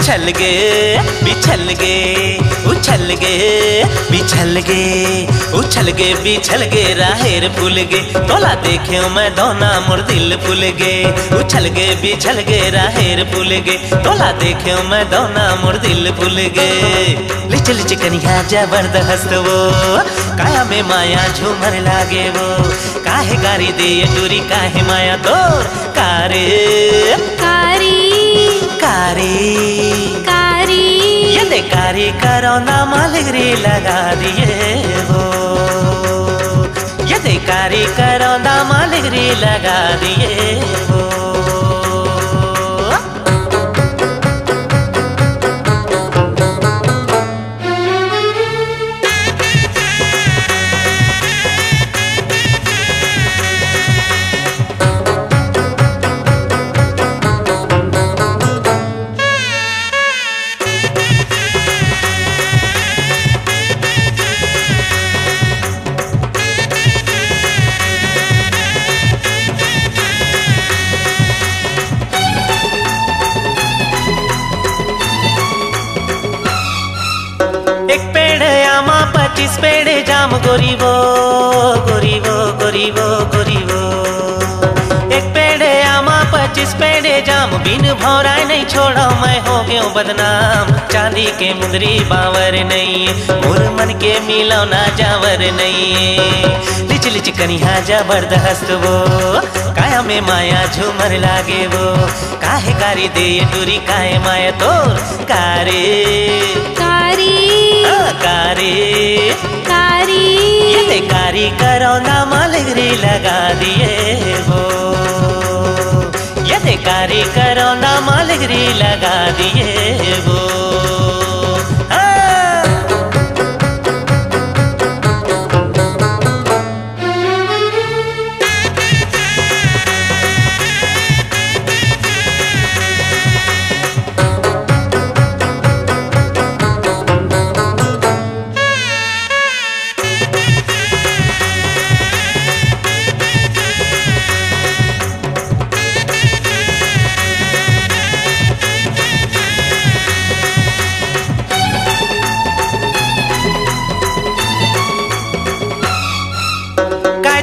उछल गे बिछल गे उछल गे बिछल गे उछल गे बिछल गे राहेर फूल गे तोला देखे मैं दोना मोर दिल फूल गे उछल गे बिछल गे राहेर फूल गे तोला देखे मैं दोना मोर दिल फूल गे लिच लिच कनिया जबरदस्त वो काया में माया झूमर लागे वो काहे गारी दे टूरी काहे माया तोर कारे कारी कारी कारी ये दे कारी करौना मालगरी लगा दिए वो ये दे कारी करौना मालगरी लगा दिए वो पच्चीस पेड़े जाम गोरी वो गोरी वो गोरी वो गोरी वो एक पेड़े आमा 25 पेड़े जाम बिन भौराए नहीं छोड़ो मैं हो गयो बदनाम चांदी के मुंदरी बावर नहीं मोर मन के मिलो ना जावर नहीं लिच लिच कनिया जबरदस्त वो काया में माया झूमर लागे वो काहे कारी दे टूरी काहे माया तोर कारे कारी कारी कारी ये दे कारी करौना मालगरी लगा दिए वो ये दे कारी करौना मालगरी लगा दिए वो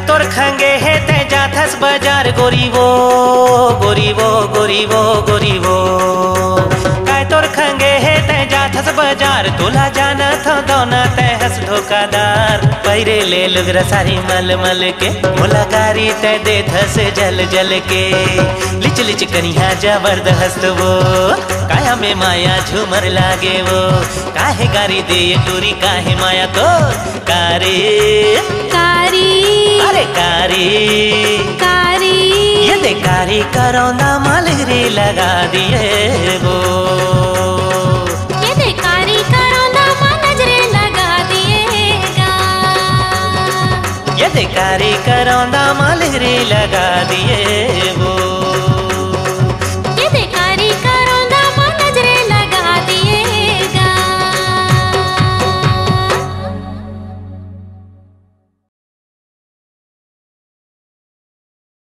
तोर खंगे है ते जाथस बाजार गोरी वो गोरी वो गोरी वो गोरी वो काय तोर खंगे है ते जाथस बाजार तोला जाना था दोना ते हस धोखादार पैरे ले लुगरा सारी मल मल के मुलाकारी ते दे थस जल जल के लिच लिच कनिया जबरदस्त वो काया में माया झूमर लागे वो काहे गारी दे टूरी काहे माया तो कारी कारी अरे कारी कारी ये दे कारी करौना मालगरी लगा दिए वो ये दे कारी करौना मालगरी लगा दिएगा ये दे कारी करौना मालगरी लगा दिए